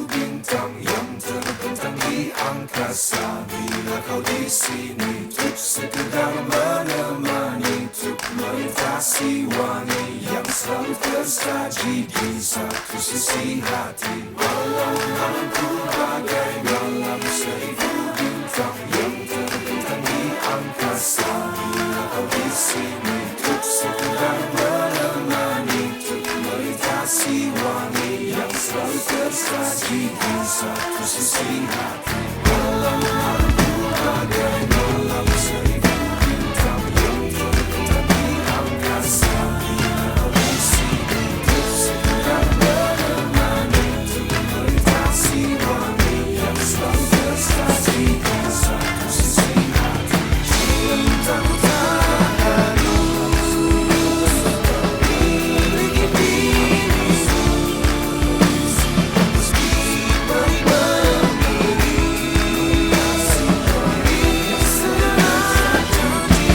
bintang yang terbentang di angkasa. Bila kau di sini, untuk sekedar menemani, untuk melintasi wangi yang selalu tersaji di satu sisi hati. Malam-malamku bagai malam seribu bintang yang terbentang di angkasa. Bila kau di sini, untuk sekedar menemani, untuk melintasi wangi yang selalu tersaji di satu sisi hati. Malam-malamku bagai malam seribu bintang yang terbentang di angkasa. Bila kau di sini, untuk sekedar menemani, untuk melintasi wangi yang selalu tersaji di satu sisi hati. Bintang utara memiliki dirimu, meski memiliki serat janji.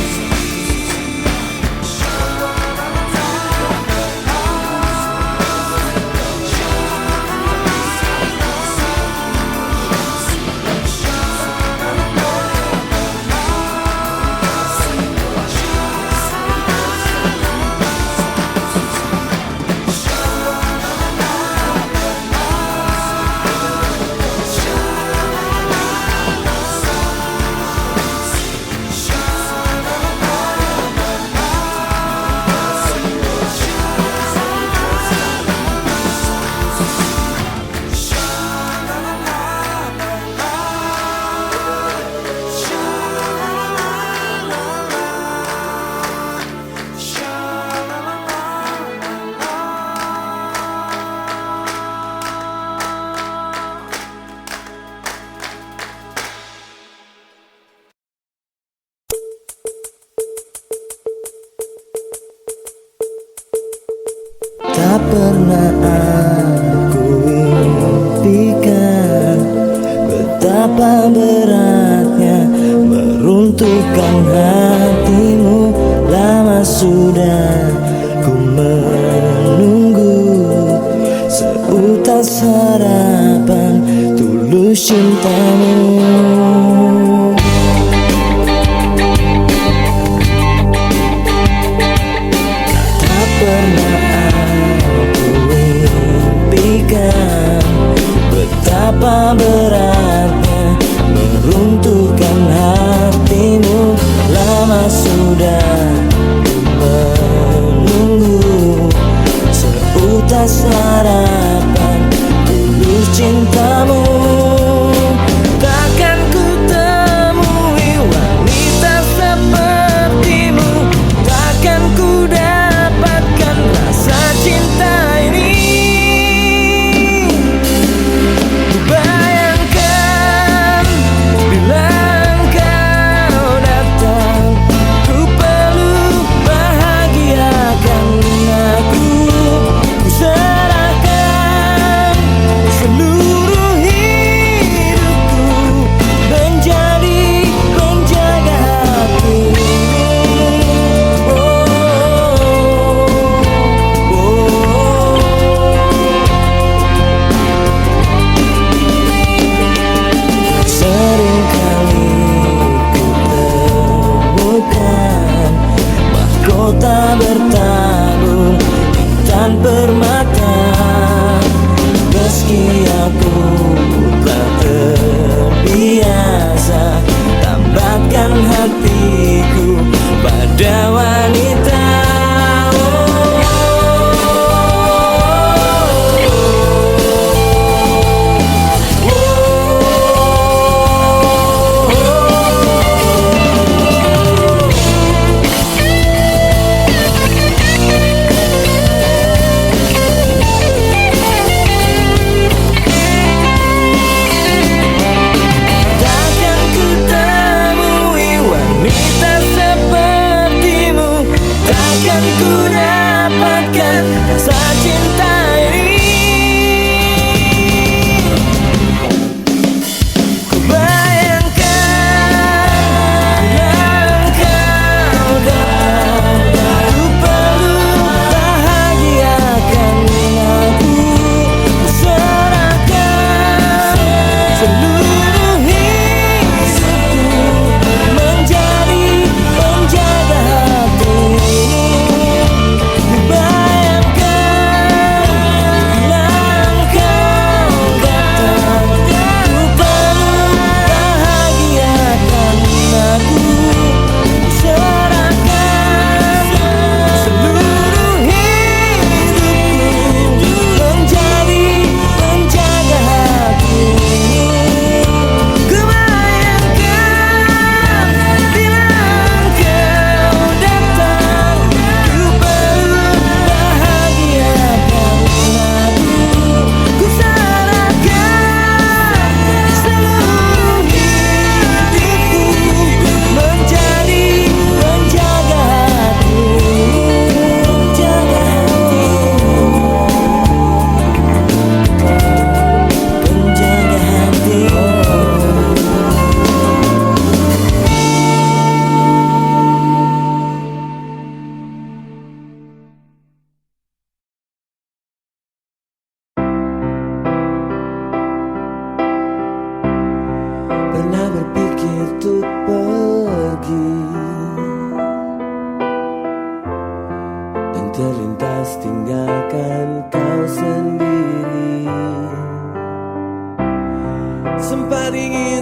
Tak pernah aku impikan betapa beratnya meruntuhkan hatimu. Lama sudah ku menunggu seutas harapan tulus cintamu. Tak pernah betapa beratnya meruntuhkan hatimu. Lama sudah menunggu seutas harapan tulus cintamu. Takkan ku temui wanita sepertimu, takkan ku dapatkan rasa cinta ini. Mahkota bertabur intan permata, meski aku tak terbiasa tambahkan hatiku pada wanita.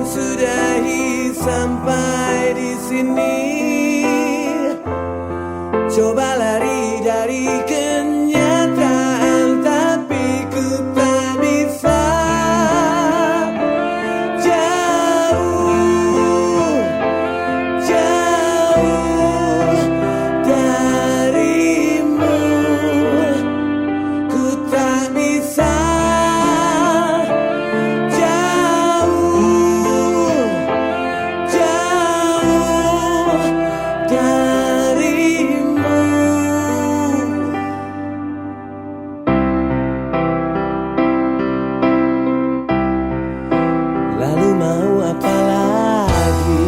sudahi sampai di sini. Coba lari dari kenyataan, tapi ku tak bisa. Jauh, jauh darimu, ku tak bisa. Lalu mau apa lagi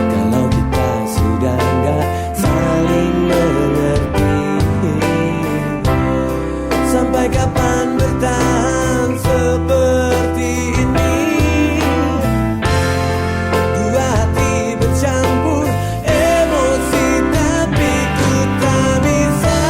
kalau kita sudah gak saling mengerti? Sampai kapan bertahan seperti ini? Dua hati bercampur emosi, tapi ku tak bisa.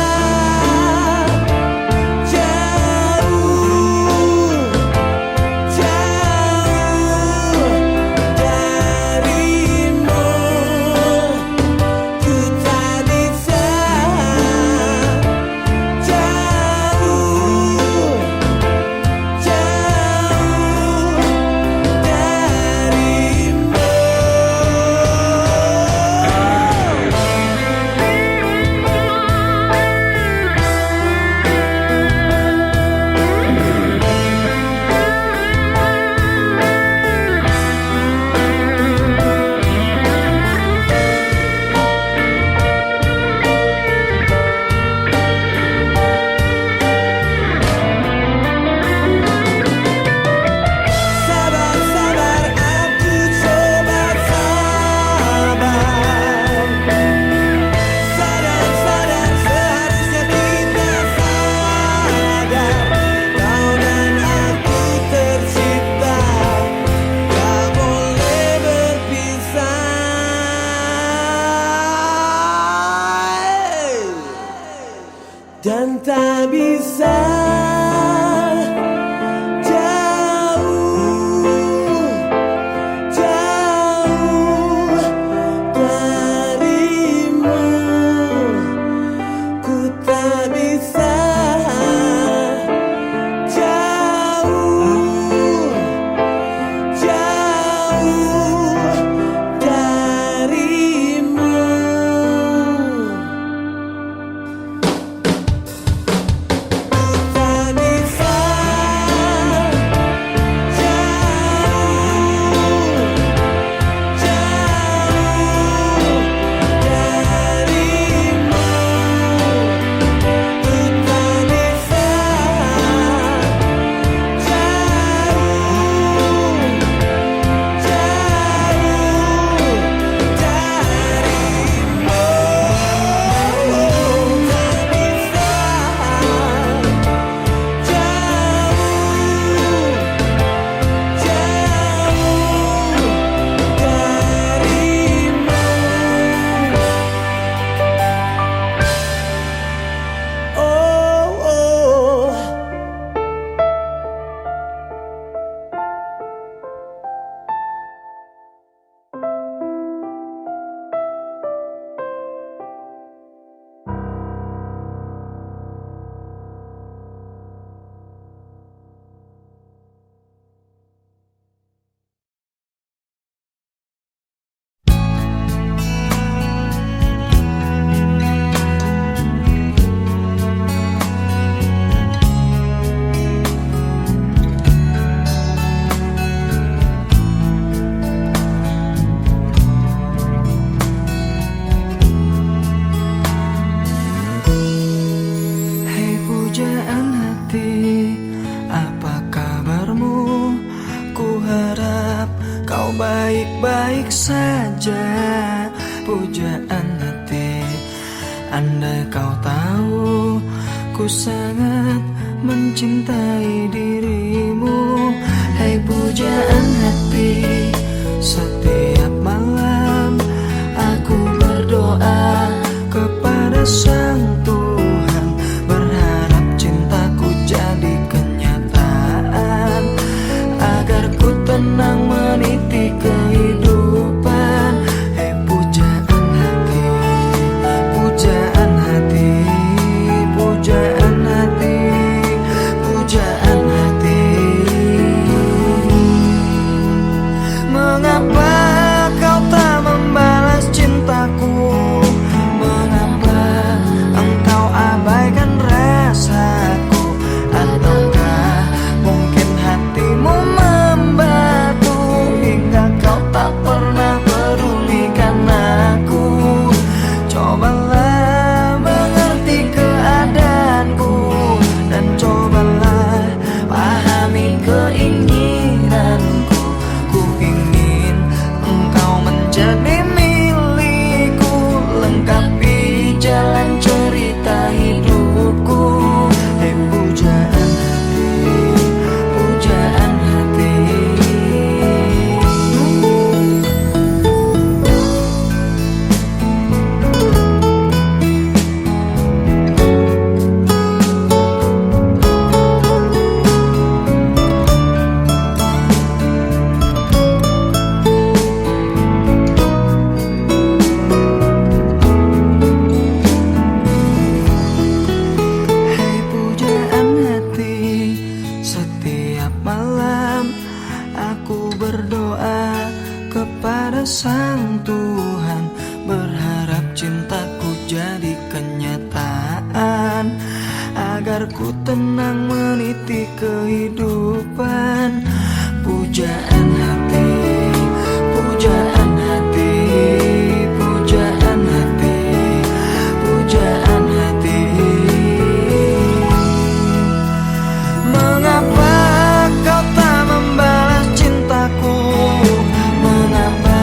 Dan tak bisa jauh, jauh darimu, ku tak bisa jauh, jauh darimu. baik-baik saja. Pujaan hati, andai kau tahu ku sangat mencintai dirimu. Hai pujaan hati, setiap malam aku berdoa kepada Sang Tuhan, berharap cintaku jadi kenyataan. Ku tenang meniti kehidupan. Pujaan hati, pujaan hati, pujaan hati, pujaan hati. Mengapa kau tak membalas cintaku? Mengapa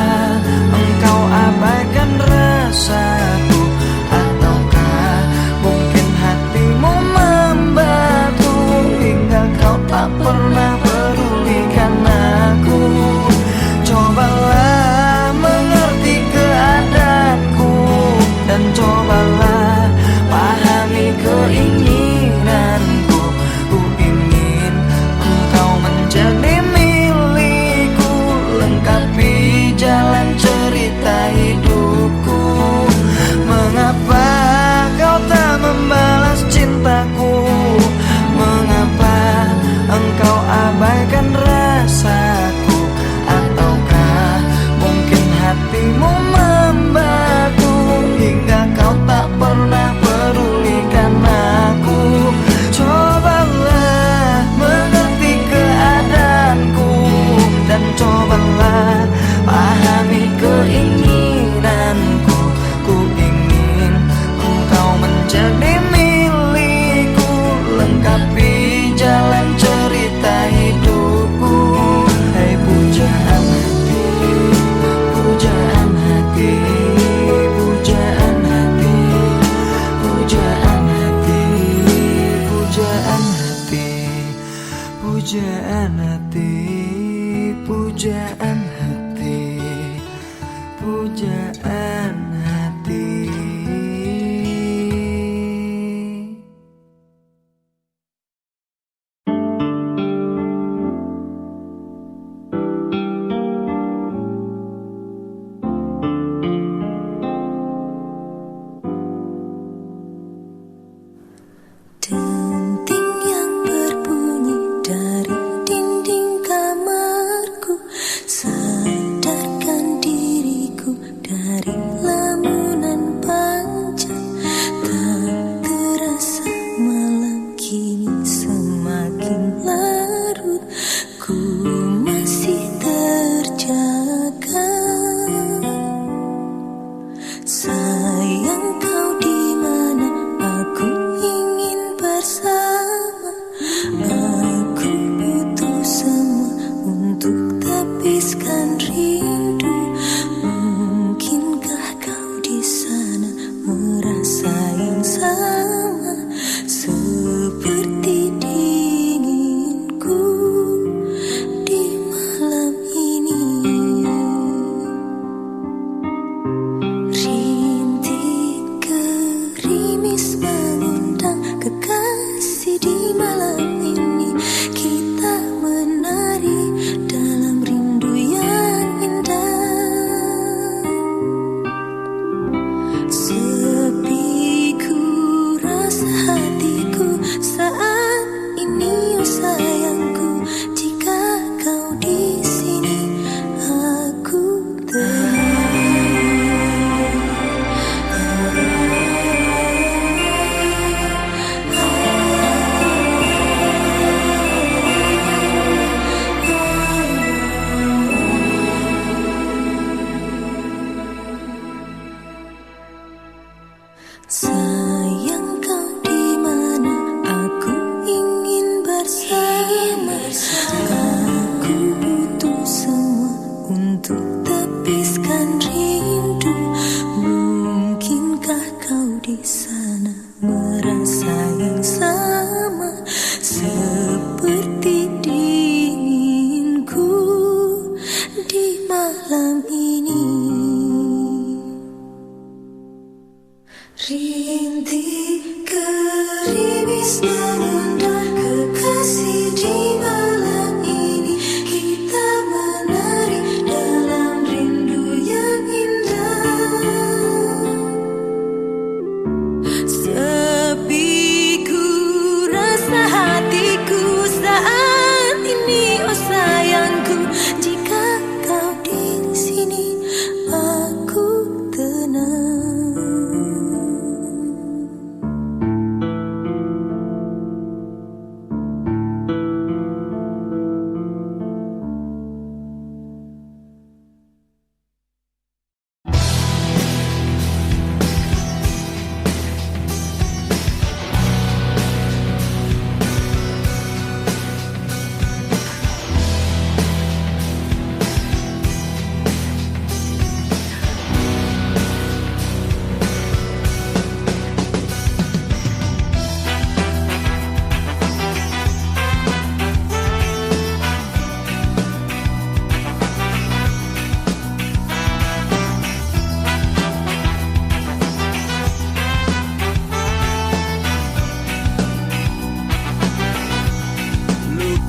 engkau abaikan rasaku? Ataukah mungkin hatimu membatu hingga kau tak pernah pedulikan aku? Cobalah mengerti keadaanku dan cobalah pahami keinginanku. Ku ingin engkau menjadi milikku, lengkapi jalan cerita hidupku. Mengapa kau tak membalas cintaku? Mengapa engkau abaikan rasaku? Ataukah mungkin hatimu membatu hingga kau tak pernah pedulikan aku? Cobalah mengerti keadaanku dan cobalah pahami keinginanku. Ku ingin engkau menjadi milikku, lengkapi jalan cerita hidupku. Hai pujaan hati, pujaan hati, pujaan hati, pujaan hati, pujaan hati, pujaan hati, pujaan hati, pujaan hati. Denting yang berbunyi dari dinding kamarku sadarkan diriku dari lamunan panjang. Tak terasa malam kini semakin larut, ku masih terjaga. Sayang kau di mana? Aku ingin bersama. Aku butuh semua untuk tepiskan rindu. Mungkinkah kau di sana merasa yang sama seperti dinginku di malam ini? Rintik gerimis mengundang kekasih di malam ini. Kita menari dalam rindu yang indah. Sepi ku rasa hatiku saat ini, oh sayangku. Jika kau di sini, aku sayang kau di mana? Aku ingin bersama. Aku butuh semua untuk tepiskan rindu. Mungkinkah kau di sana merasa yang sama seperti dinginku di malam ini? Rintik gerimis mengundang kekasih di malam ini. Kita menari dalam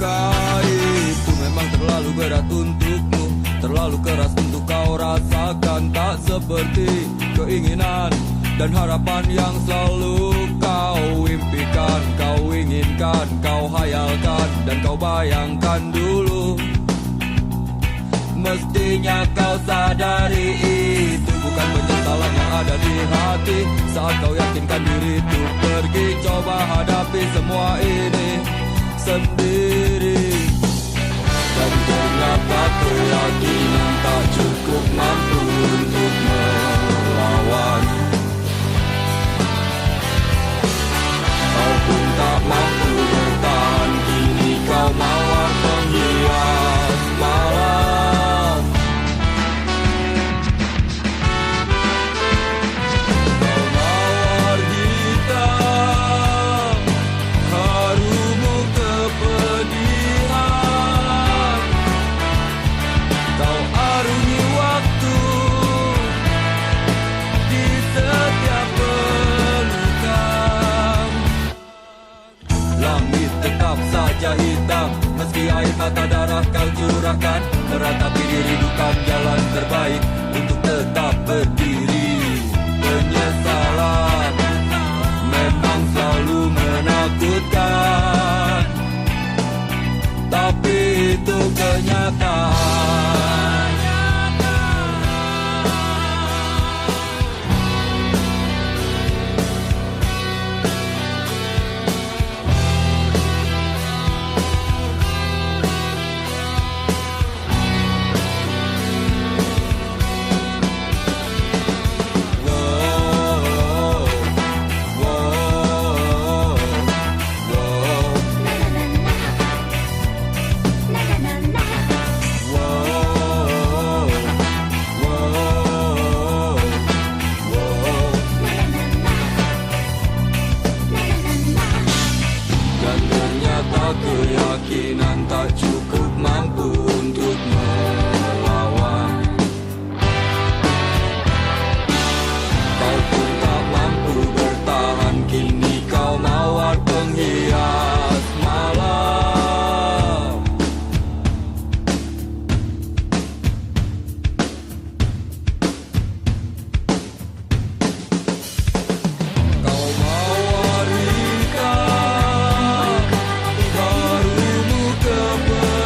luka itu memang terlalu berat untukmu, terlalu keras untuk kau rasakan. Tak seperti keinginan dan harapan yang selalu kau impikan, kau inginkan, kau hayalkan, dan kau bayangkan dulu. Mestinya kau sadari itu bukan penyesalan yang ada di hati. Saat kau yakinkan diri untuk pergi, coba hadapi semua ini sendiri. Dan ternyata keyakinan tak cukup mampu untuk melawan. Kau pun tak mampu bertahan, kini kau mawar penghias malam. Kau mawar hitam, harumu kepedihan. Kau arungi waktu di setiap pelukan. Langit tetap saja hitam, meski air mata darah kau curahkan. Meratapi diri bukan jalan terbaik untuk tetap berdiri. Penyesalan memang selalu menakutkan, tapi itu kenyataan. Dan ternyata keyakinan tak cukup mampu untuk melawan. Kau pun tak mampu bertahan, kini kau mawar penghias malam. Kau mawar hitam, harumu kepedihan.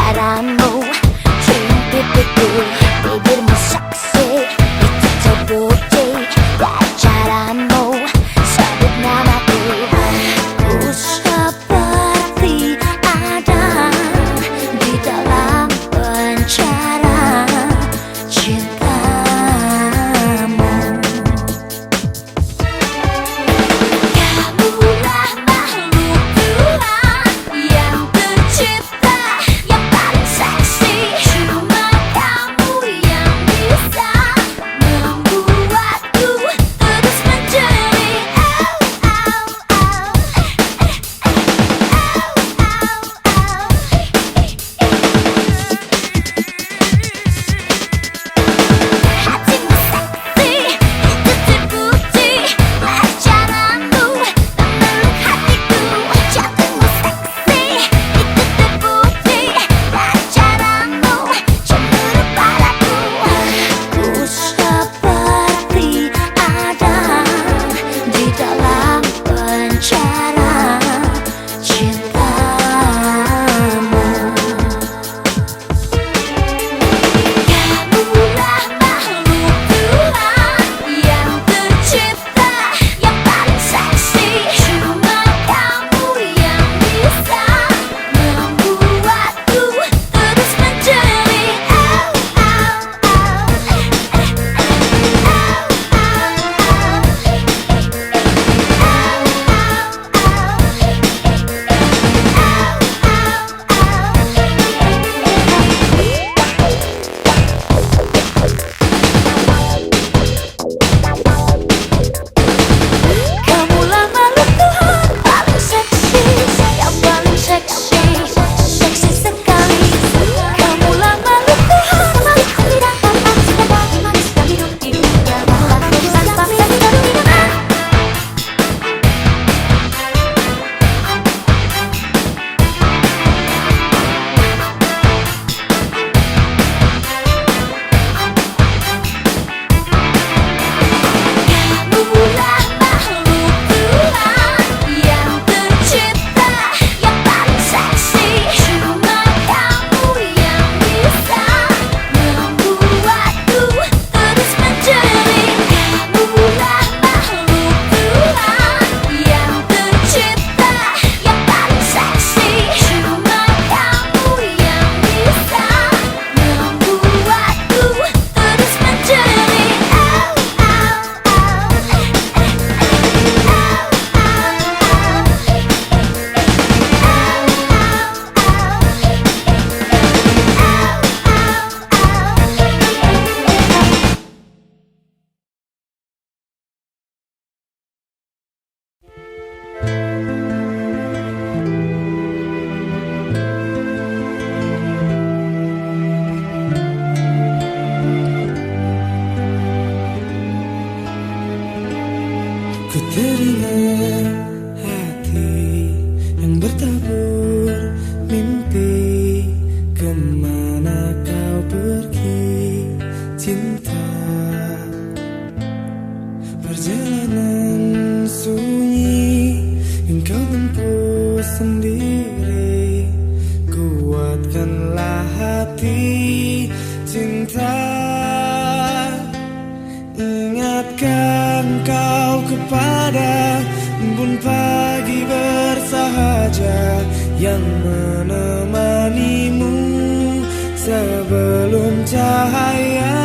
caramu cium pipiku, bibirmu seksi, itu terbukti dari caramu sebut namaku. Ku seperti ada di dalam penjara cintamu. Kamulah makhluk Tuhan yang tercipta, yang paling seksi. Cuma kamu yang bisa membuatku terus menjadi hatimu seksi, itu terbukti dari caramu memeluk hatiku. Jantungmu seksi, itu terbukti dari caramu cemburu padaku. Ku seperti ada di dalam penjara cintamu. Kamulah makhluk Tuhan yang tercipta, yang paling seksi. Cuma kamu yang bisa membuatku terus menjadi Kamulah makhluk Tuhan paling seksi, yang paling seksi, seksi sekali. Kamulah makhluk Tuhan paling tidak manis dan hidup hidupnya tanpa persamaan. Kamulah makhluk Tuhan yang tercipta, yang paling seksi. Cuma kamu yang bisa membuatku terus menjadi. Kamulah makhluk Tuhan yang tercipta, yang paling seksi. Cuma kamu yang bisa membuatku terus menjadi. Ku teringat hati yang bertabur mimpi. Kemana kau pergi cinta? Perjalanan sunyi yang kau tempuh sendiri. Kuatkanlah hati cinta. Ingatkan kau kepada embun pagi bersahaja yang menemanimu sebelum cahaya.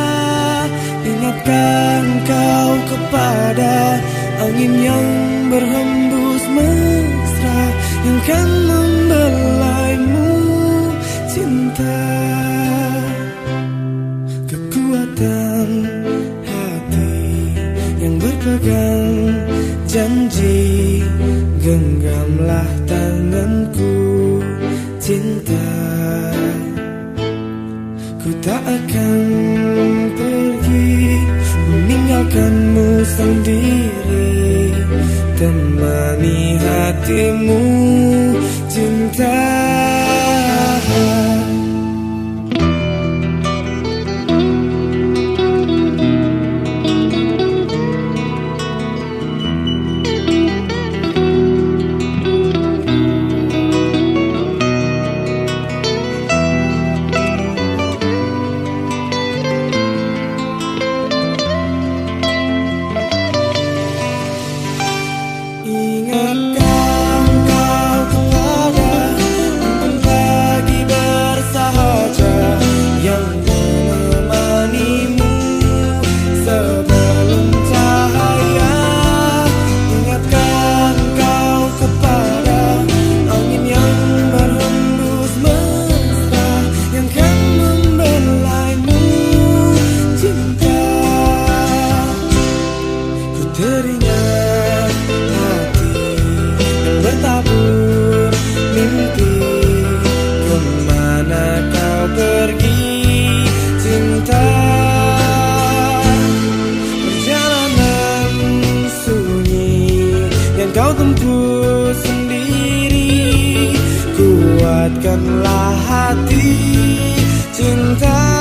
Ingatkan kau kepada angin yang berhembus mesra yang kan membelaimu cinta. Kekuatan yang berpegang janji, genggamlah tanganku cinta. Ku tak akan pergi meninggalkanmu sendiri. Temani hatimu cinta. hati cinta